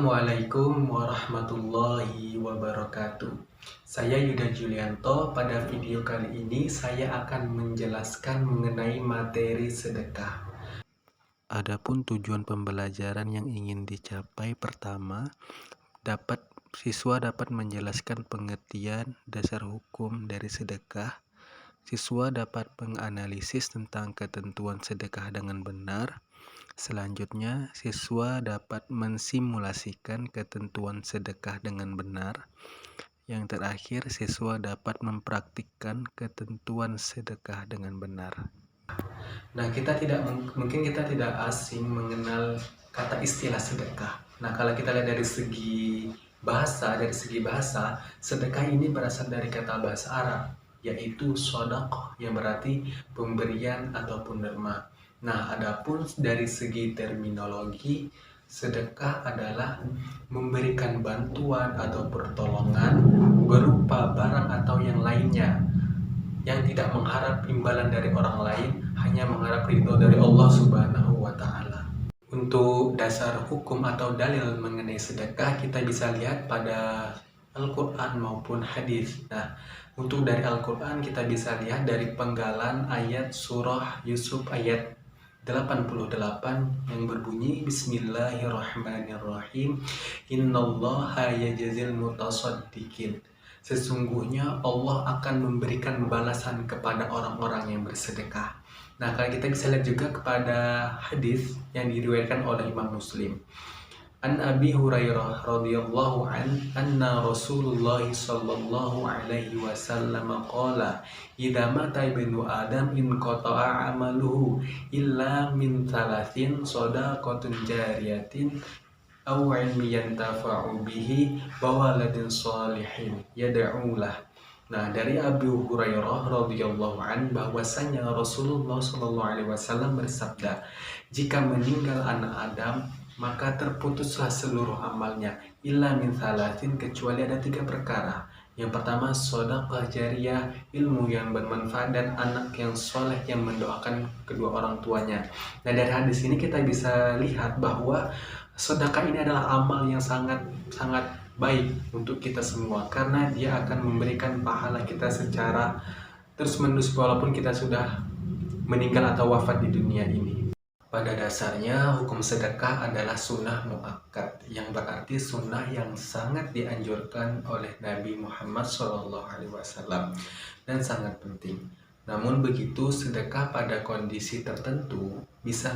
Assalamualaikum warahmatullahi wabarakatuh. Saya Yuda Julianto. Pada video kali ini saya akan menjelaskan mengenai materi sedekah. Adapun tujuan pembelajaran yang ingin dicapai, pertama, siswa dapat menjelaskan pengertian dasar hukum dari sedekah. Siswa dapat menganalisis tentang ketentuan sedekah dengan benar. Selanjutnya, siswa dapat mensimulasikan ketentuan sedekah dengan benar. Yang terakhir, siswa dapat mempraktikkan ketentuan sedekah dengan benar. Nah, mungkin kita tidak asing mengenal kata istilah sedekah. Nah, kalau kita lihat dari segi bahasa, sedekah ini berasal dari kata bahasa Arab, yaitu shadaqah, yang berarti pemberian ataupun derma. Nah, adapun dari segi terminologi, sedekah adalah memberikan bantuan atau pertolongan berupa barang atau yang lainnya, yang tidak mengharap imbalan dari orang lain, hanya mengharap ridho dari Allah Subhanahu wa Ta'ala. Untuk dasar hukum atau dalil mengenai sedekah, kita bisa lihat pada Al-Quran maupun hadis. Nah, untuk dari Al-Quran kita bisa lihat dari penggalan ayat surah Yusuf ayat 88 yang berbunyi Bismillahirrahmanirrahim. Innallaha yajzil mutasaddiqin. Sesungguhnya Allah akan memberikan balasan kepada orang-orang yang bersedekah. Nah, kalau kita bisa lihat juga kepada hadis yang diriwayatkan oleh Imam Muslim. An Abi Hurairah radhiyallahu anna Rasulullah sallallahu alaihi wasallam qala idza mata ibnu adam in qata'a amaluhu illa min thalathin shadaqatun jariyatin aw ilmin yantafa'u bihi wa waladin shalihin yad'u lah. Nah, dari Abu Hurairah radhiyallahu an bahwasanya Rasulullah sallallahu alaihi wasallam bersabda, jika meninggal anak Adam, maka terputuslah seluruh amalnya, illa min thalathin, kecuali ada 3 perkara. Yang pertama, shadaqah jariyah, ilmu yang bermanfaat, dan anak yang soleh yang mendoakan kedua orang tuanya. Nah, dari hadis ini kita bisa lihat bahwa sedekah ini adalah amal yang sangat baik untuk kita semua, karena dia akan memberikan pahala kita secara terus-menerus walaupun kita sudah meninggal atau wafat di dunia ini. Pada dasarnya, hukum sedekah adalah sunnah muakkad, yang berarti sunnah yang sangat dianjurkan oleh Nabi Muhammad SAW dan sangat penting. Namun begitu, sedekah pada kondisi tertentu bisa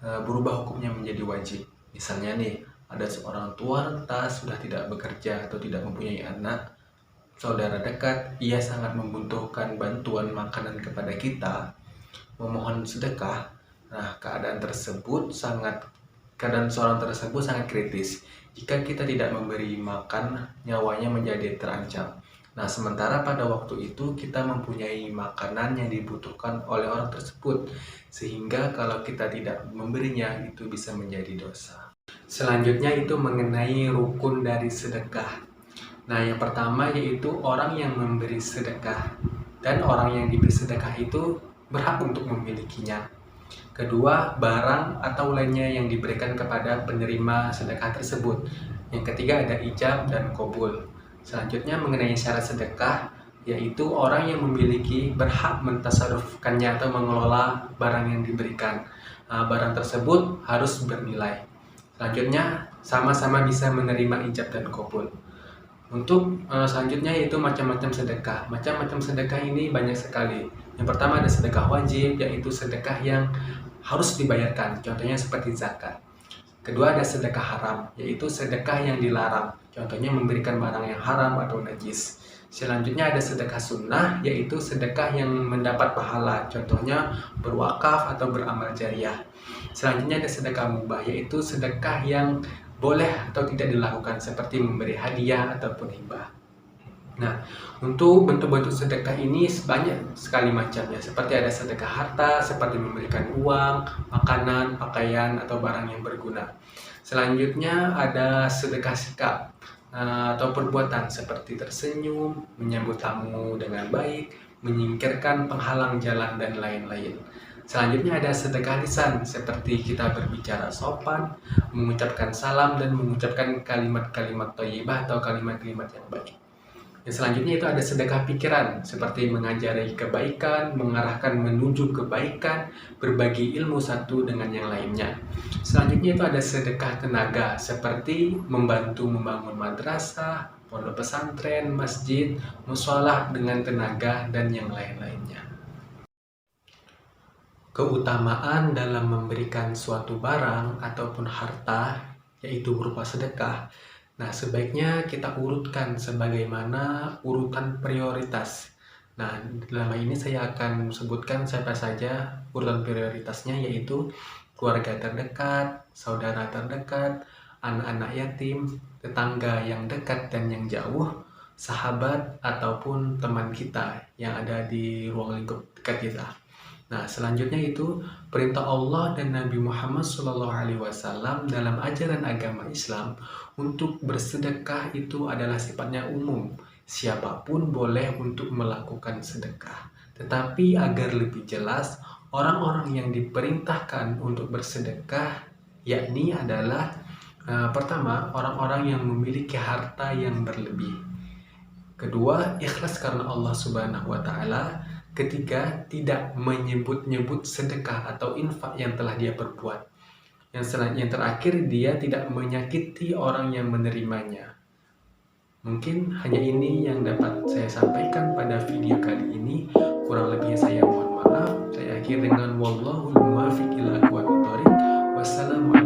berubah hukumnya menjadi wajib. Misalnya nih, ada seorang tua renta sudah tidak bekerja atau tidak mempunyai anak, saudara dekat, ia sangat membutuhkan bantuan makanan kepada kita, memohon sedekah. Nah, keadaan seorang tersebut sangat kritis. Jika kita tidak memberi makan, nyawanya menjadi terancam. Nah, sementara pada waktu itu kita mempunyai makanan yang dibutuhkan oleh orang tersebut, sehingga kalau kita tidak memberinya, itu bisa menjadi dosa. Selanjutnya itu mengenai rukun dari sedekah. Nah, yang pertama yaitu orang yang memberi sedekah dan orang yang diberi sedekah itu berhak untuk memilikinya. Kedua, barang atau lainnya yang diberikan kepada penerima sedekah tersebut. Yang ketiga ada ijab dan qabul. Selanjutnya mengenai syarat sedekah, yaitu orang yang memiliki berhak mentasarrufkannya atau mengelola barang yang diberikan. Barang tersebut harus bernilai. Selanjutnya sama-sama bisa menerima ijab dan qabul. Untuk selanjutnya yaitu macam-macam sedekah. Macam-macam sedekah ini banyak sekali. Yang pertama ada sedekah wajib, yaitu sedekah yang harus dibayarkan, contohnya seperti zakat. Kedua ada sedekah haram, yaitu sedekah yang dilarang, contohnya memberikan barang yang haram atau najis. Selanjutnya ada sedekah sunnah, yaitu sedekah yang mendapat pahala, contohnya berwakaf atau beramal jariah. Selanjutnya ada sedekah mubah, yaitu sedekah yang boleh atau tidak dilakukan, seperti memberi hadiah ataupun hibah. Nah, untuk bentuk-bentuk sedekah ini banyak sekali macamnya, seperti ada sedekah harta, seperti memberikan uang, makanan, pakaian, atau barang yang berguna. Selanjutnya ada sedekah sikap atau perbuatan, seperti tersenyum, menyambut tamu dengan baik, menyingkirkan penghalang jalan, dan lain-lain. Selanjutnya ada sedekah lisan, seperti kita berbicara sopan, mengucapkan salam, dan mengucapkan kalimat-kalimat thayyibah atau kalimat-kalimat yang baik. Yang selanjutnya itu ada sedekah pikiran, seperti mengajari kebaikan, mengarahkan menuju kebaikan, berbagi ilmu satu dengan yang lainnya. Selanjutnya itu ada sedekah tenaga, seperti membantu membangun madrasah, pondok pesantren, masjid, musholah dengan tenaga, dan yang lain-lainnya. Keutamaan dalam memberikan suatu barang ataupun harta, yaitu berupa sedekah. Nah, sebaiknya kita urutkan sebagaimana urutan prioritas. Nah, dalam hal ini saya akan sebutkan siapa saja urutan prioritasnya, yaitu keluarga terdekat, saudara terdekat, anak-anak yatim, tetangga yang dekat dan yang jauh, sahabat ataupun teman kita yang ada di ruang lingkup dekat kita. Nah, selanjutnya itu perintah Allah dan Nabi Muhammad SAW dalam ajaran agama Islam untuk bersedekah itu adalah sifatnya umum. Siapapun boleh untuk melakukan sedekah. Tetapi agar lebih jelas, orang-orang yang diperintahkan untuk bersedekah yakni adalah pertama, orang-orang yang memiliki harta yang berlebih. Kedua, ikhlas karena Allah Subhanahu wa Ta'ala. Ketiga, tidak menyebut-nyebut sedekah atau infak yang telah dia perbuat. Yang terakhir, dia tidak menyakiti orang yang menerimanya. Mungkin hanya ini yang dapat saya sampaikan pada video kali ini. Kurang lebihnya saya mohon maaf. Saya akhiri dengan wallahul muwaffiq ila aqwamit thoriq. Wassalamualaikum.